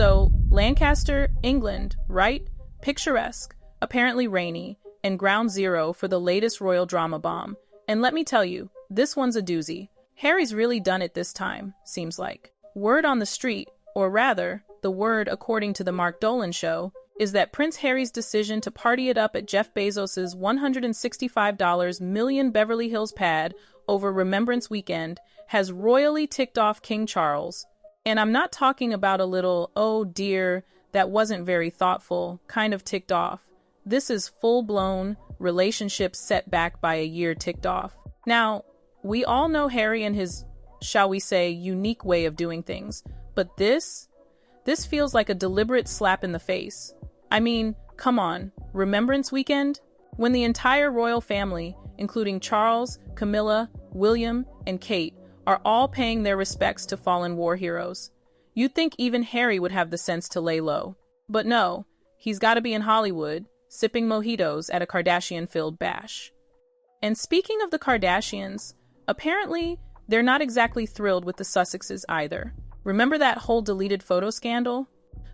So, Lancaster, England, right? Picturesque, apparently rainy, and ground zero for the latest royal drama bomb. And let me tell you, this one's a doozy. Harry's really done it this time, seems like. Word on the street, or rather, the word according to the Mark Dolan Show, is that Prince Harry's decision to party it up at Jeff Bezos' $165 million Beverly Hills pad over Remembrance Weekend has royally ticked off King Charles. And I'm not talking about a little, oh dear, that wasn't very thoughtful, kind of ticked off. This is full-blown relationship set back by a year ticked off. Now, we all know Harry and his, shall we say, unique way of doing things, but this feels like a deliberate slap in the face. I mean, come on, Remembrance Weekend? When the entire royal family, including Charles, Camilla, William, and Kate, are all paying their respects to fallen war heroes. You'd think even Harry would have the sense to lay low. But no, he's got to be in Hollywood, sipping mojitos at a Kardashian-filled bash. And speaking of the Kardashians, apparently they're not exactly thrilled with the Sussexes either. Remember that whole deleted photo scandal?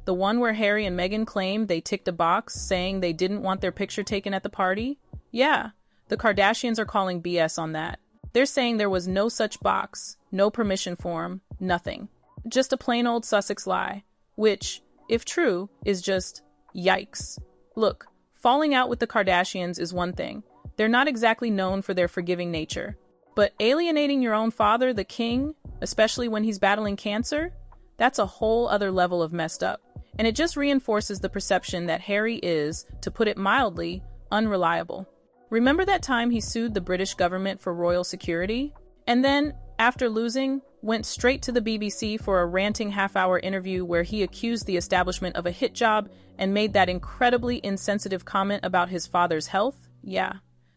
The one where Harry and Meghan claimed they ticked a box saying they didn't want their picture taken at the party? Yeah, the Kardashians are calling BS on that. They're saying there was no such box, no permission form, nothing. Just a plain old Sussex lie, which, if true, is just yikes. Look, falling out with the Kardashians is one thing. They're not exactly known for their forgiving nature. But alienating your own father, the king, especially when he's battling cancer, that's a whole other level of messed up. And it just reinforces the perception that Harry is, to put it mildly, unreliable. Remember that time he sued the British government for royal security? And then, after losing, went straight to the BBC for a ranting half-hour interview where he accused the establishment of a hit job and made that incredibly insensitive comment about his father's health? Yeah,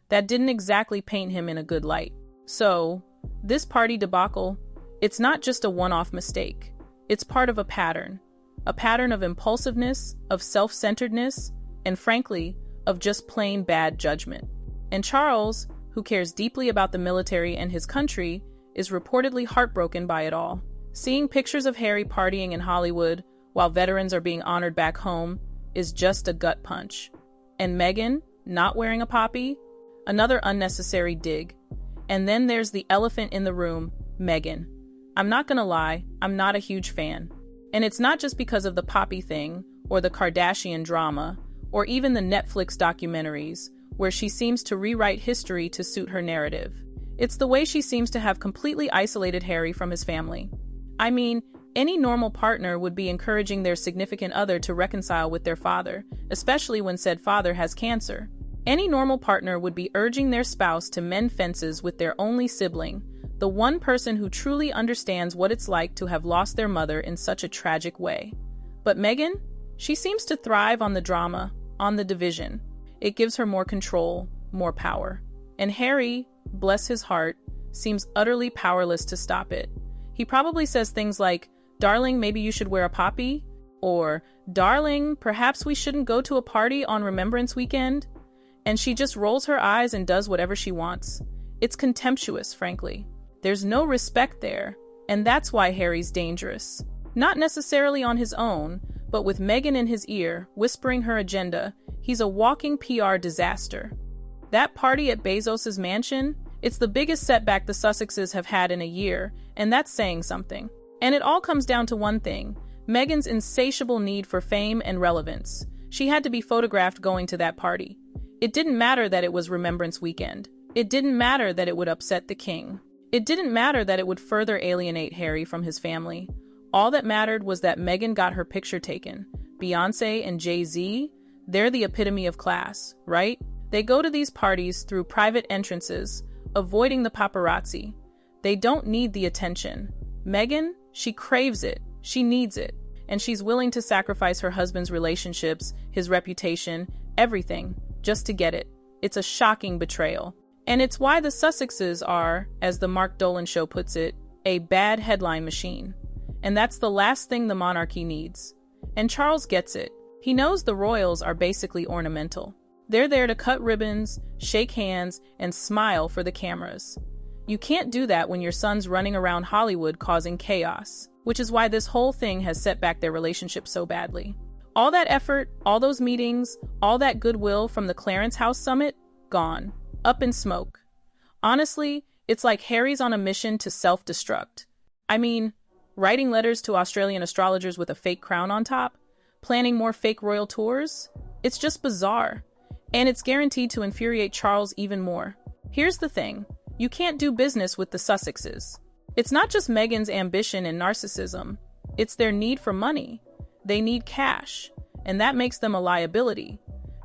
that didn't exactly paint him in a good light. So, this party debacle, it's not just a one-off mistake. It's part of a pattern of impulsiveness, of self-centeredness, and frankly, of just plain bad judgment. And Charles, who cares deeply about the military and his country, is reportedly heartbroken by it all. Seeing pictures of Harry partying in Hollywood while veterans are being honored back home is just a gut punch. And Meghan, not wearing a poppy? Another unnecessary dig. And then there's the elephant in the room, Meghan. I'm not gonna lie, I'm not a huge fan. And it's not just because of the poppy thing, or the Kardashian drama, or even the Netflix documentaries, where she seems to rewrite history to suit her narrative. It's the way she seems to have completely isolated Harry from his family. I mean, any normal partner would be encouraging their significant other to reconcile with their father, especially when said father has cancer. Any normal partner would be urging their spouse to mend fences with their only sibling, the one person who truly understands what it's like to have lost their mother in such a tragic way. But Meghan, she seems to thrive on the drama, on the division. It gives her more control, more power. And Harry, bless his heart, seems utterly powerless to stop it. He probably says things like, "Darling, maybe you should wear a poppy," or "Darling, perhaps we shouldn't go to a party on Remembrance Weekend," and she just rolls her eyes and does whatever she wants. It's contemptuous, frankly. There's no respect there, and that's why Harry's dangerous. Not necessarily on his own, but with Meghan in his ear, whispering her agenda, he's a walking PR disaster. That party at Bezos' mansion, it's the biggest setback the Sussexes have had in a year, and that's saying something. And it all comes down to one thing, Meghan's insatiable need for fame and relevance. She had to be photographed going to that party. It didn't matter that it was Remembrance Weekend. It didn't matter that it would upset the king. It didn't matter that it would further alienate Harry from his family. All that mattered was that Meghan got her picture taken. Beyoncé and Jay-Z, they're the epitome of class, right? They go to these parties through private entrances, avoiding the paparazzi. They don't need the attention. Meghan, she craves it. She needs it. And she's willing to sacrifice her husband's relationships, his reputation, everything, just to get it. It's a shocking betrayal. And it's why the Sussexes are, as the Mark Dolan Show puts it, a bad headline machine. And that's the last thing the monarchy needs. And Charles gets it. He knows the royals are basically ornamental. They're there to cut ribbons, shake hands, and smile for the cameras. You can't do that when your son's running around Hollywood causing chaos. which is why this whole thing has set back their relationship so badly. All that effort, all those meetings, all that goodwill from the Clarence House summit, gone. Up in smoke. Honestly, it's like Harry's on a mission to self-destruct. I mean, writing letters to Australian astrologers with a fake crown on top, planning more fake royal tours. It's just bizarre. And it's guaranteed to infuriate Charles even more. Here's the thing. You can't do business with the Sussexes. It's not just Meghan's ambition and narcissism. It's their need for money. They need cash, and that makes them a liability.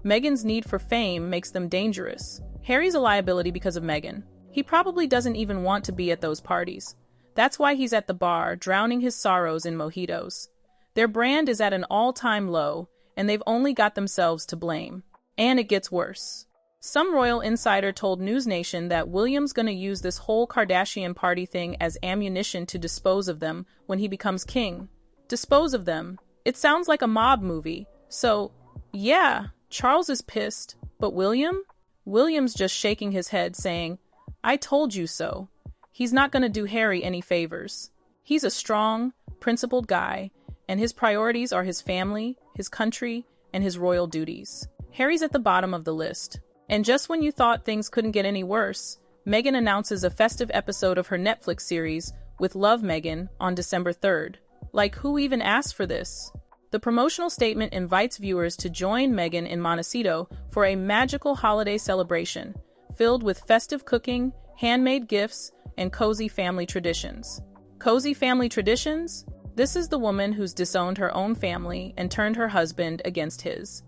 Meghan's need for fame makes them dangerous. Harry's a liability because of Meghan. He probably doesn't even want to be at those parties. That's why he's at the bar, drowning his sorrows in mojitos. Their brand is at an all-time low, and they've only got themselves to blame. And it gets worse. Some royal insider told News Nation that William's gonna use this whole Kardashian party thing as ammunition to dispose of them when he becomes king. Dispose of them. It sounds like a mob movie. So, yeah, Charles is pissed, but William? William's just shaking his head saying, I told you so. He's not gonna do Harry any favors. He's a strong, principled guy, and his priorities are his family, his country, and his royal duties. Harry's at the bottom of the list. And just when you thought things couldn't get any worse, Meghan announces a festive episode of her Netflix series with Love Meghan on December 3rd. Like, who even asked for this? The promotional statement invites viewers to join Meghan in Montecito for a magical holiday celebration filled with festive cooking, handmade gifts, and cozy family traditions. Cozy family traditions? This is the woman who's disowned her own family and turned her husband against his.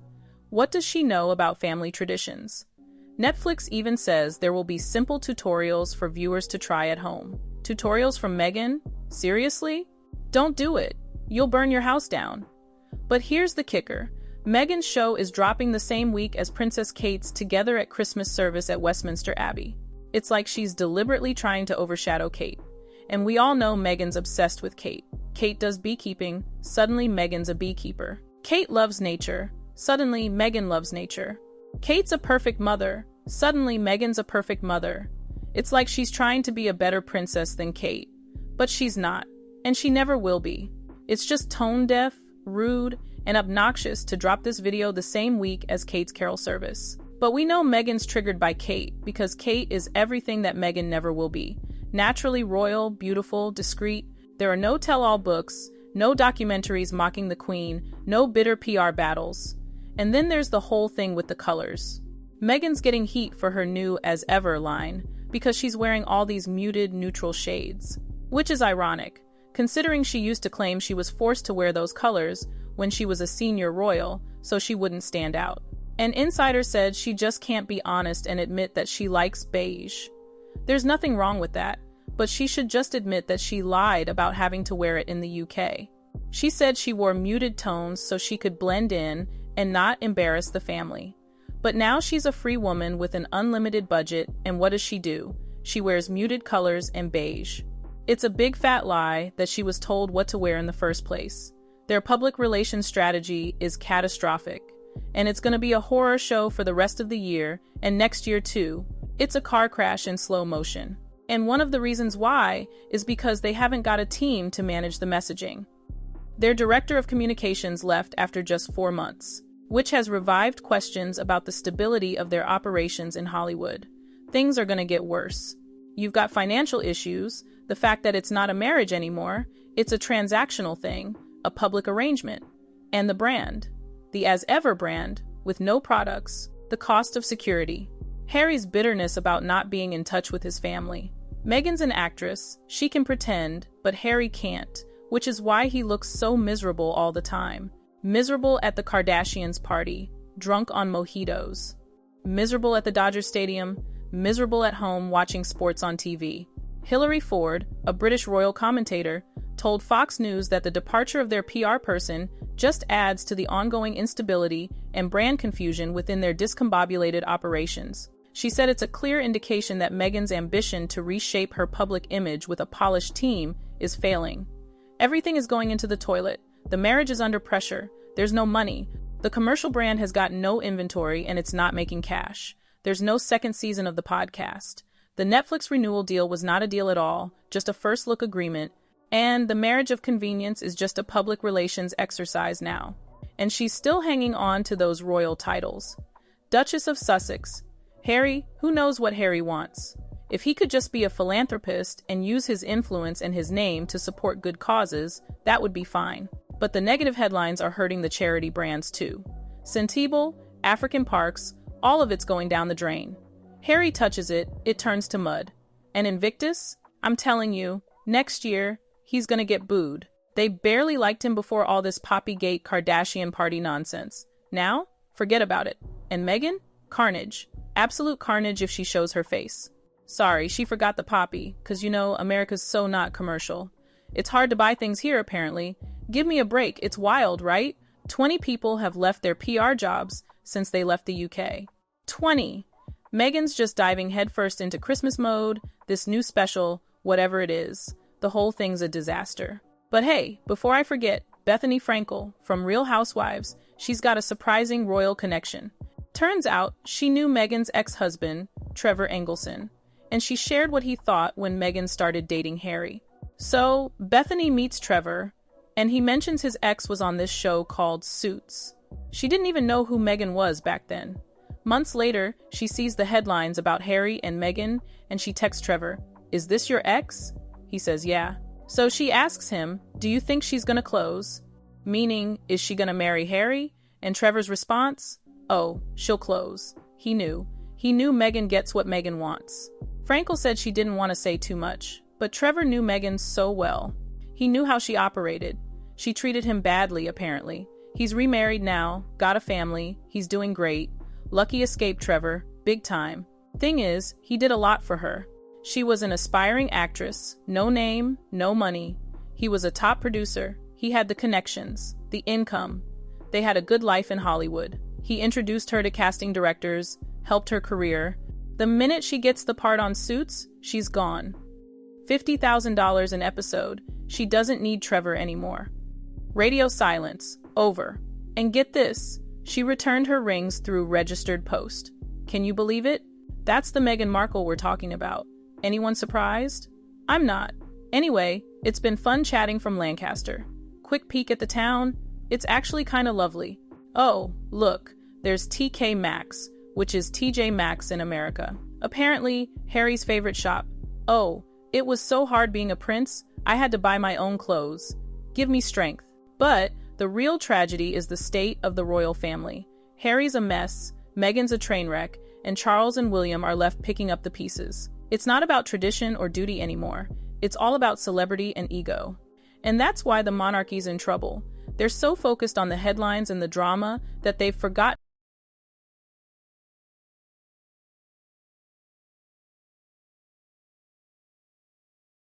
What does she know about family traditions? Netflix even says there will be simple tutorials for viewers to try at home. Tutorials from Meghan? Seriously? Don't do it. You'll burn your house down. But here's the kicker. Meghan's show is dropping the same week as Princess Kate's together at Christmas service at Westminster Abbey. It's like she's deliberately trying to overshadow Kate. And we all know Meghan's obsessed with Kate. Kate does beekeeping. Suddenly Meghan's a beekeeper. Kate loves nature. Suddenly Meghan loves nature. Kate's a perfect mother. Suddenly Meghan's a perfect mother. It's like she's trying to be a better princess than Kate. But she's not. And she never will be. It's just tone-deaf, rude, and obnoxious to drop this video the same week as Kate's carol service. But we know Meghan's triggered by Kate because Kate is everything that Meghan never will be. Naturally royal, beautiful, discreet. There are no tell-all books, no documentaries mocking the Queen, no bitter PR battles. And then there's the whole thing with the colors. Meghan's getting heat for her new As Ever line because she's wearing all these muted, neutral shades. Which is ironic, considering she used to claim she was forced to wear those colors when she was a senior royal so she wouldn't stand out. An insider said she just can't be honest and admit that she likes beige. There's nothing wrong with that, but she should just admit that she lied about having to wear it in the UK. She said she wore muted tones so she could blend in and not embarrass the family. But now she's a free woman with an unlimited budget, and what does she do? She wears muted colors and beige. It's a big fat lie that she was told what to wear in the first place. Their public relations strategy is catastrophic, and it's going to be a horror show for the rest of the year, and next year too. It's a car crash in slow motion. And one of the reasons why is because they haven't got a team to manage the messaging. Their director of communications left after just 4 months, which has revived questions about the stability of their operations in Hollywood. Things are going to get worse. You've got financial issues, the fact that it's not a marriage anymore, it's a transactional thing, a public arrangement, and the brand, the As Ever brand, with no products, the cost of security. Harry's bitterness about not being in touch with his family. Meghan's an actress, she can pretend, but Harry can't, which is why he looks so miserable all the time. Miserable at the Kardashians' party, drunk on mojitos. Miserable at the Dodger Stadium, miserable at home watching sports on TV. Hilary Ford, a British royal commentator, told Fox News that the departure of their PR person just adds to the ongoing instability and brand confusion within their discombobulated operations. She said it's a clear indication that Meghan's ambition to reshape her public image with a polished team is failing. Everything is going into the toilet. The marriage is under pressure. There's no money. The commercial brand has got no inventory and it's not making cash. There's no second season of the podcast. The Netflix renewal deal was not a deal at all, just a first look agreement. And the marriage of convenience is just a public relations exercise now. And she's still hanging on to those royal titles. Duchess of Sussex. Harry, who knows what Harry wants? If he could just be a philanthropist and use his influence and his name to support good causes, that would be fine. But the negative headlines are hurting the charity brands too. Sentebale, African Parks, all of it's going down the drain. Harry touches it, it turns to mud. And Invictus? I'm telling you, next year, he's gonna get booed. They barely liked him before all this Poppygate Kardashian party nonsense. Now, forget about it. And Meghan? Carnage. Absolute carnage if she shows her face. Sorry, she forgot the poppy, 'cause you know, America's so not commercial. It's hard to buy things here, apparently. Give me a break, it's wild, right? 20 people have left their PR jobs since they left the UK. 20! Meghan's just diving headfirst into Christmas mode, this new special, whatever it is. The whole thing's a disaster. But hey, before I forget, Bethany Frankel, from Real Housewives, she's got a surprising royal connection. Turns out, she knew Meghan's ex-husband, Trevor Engelson, and she shared what he thought when Meghan started dating Harry. So, Bethany meets Trevor, and he mentions his ex was on this show called Suits. She didn't even know who Meghan was back then. Months later, she sees the headlines about Harry and Meghan, and she texts Trevor, "Is this your ex?" He says, "Yeah." So she asks him, "Do you think she's gonna close?" Meaning, is she gonna marry Harry? And Trevor's response? Oh, she'll close. He knew. He knew Meghan gets what Meghan wants. Frankel said she didn't want to say too much, but Trevor knew Meghan so well. He knew how she operated. She treated him badly, apparently. He's remarried now, got a family, he's doing great. Lucky escape, Trevor, big time. Thing is, he did a lot for her. She was an aspiring actress, no name, no money. He was a top producer. He had the connections, the income. They had a good life in Hollywood. He introduced her to casting directors, helped her career. The minute she gets the part on Suits, she's gone. $50,000 an episode. She doesn't need Trevor anymore. Radio silence. Over. And get this, she returned her rings through registered post. Can you believe it? That's the Meghan Markle we're talking about. Anyone surprised? I'm not. Anyway, it's been fun chatting from Lancaster. Quick peek at the town. It's actually kind of lovely. Oh, look, there's TK Maxx, which is TJ Maxx in America. Apparently, Harry's favorite shop. Oh, it was so hard being a prince, I had to buy my own clothes. Give me strength. But the real tragedy is the state of the royal family. Harry's a mess, Meghan's a train wreck, and Charles and William are left picking up the pieces. It's not about tradition or duty anymore. It's all about celebrity and ego. And that's why the monarchy's in trouble. They're so focused on the headlines and the drama that they've forgotten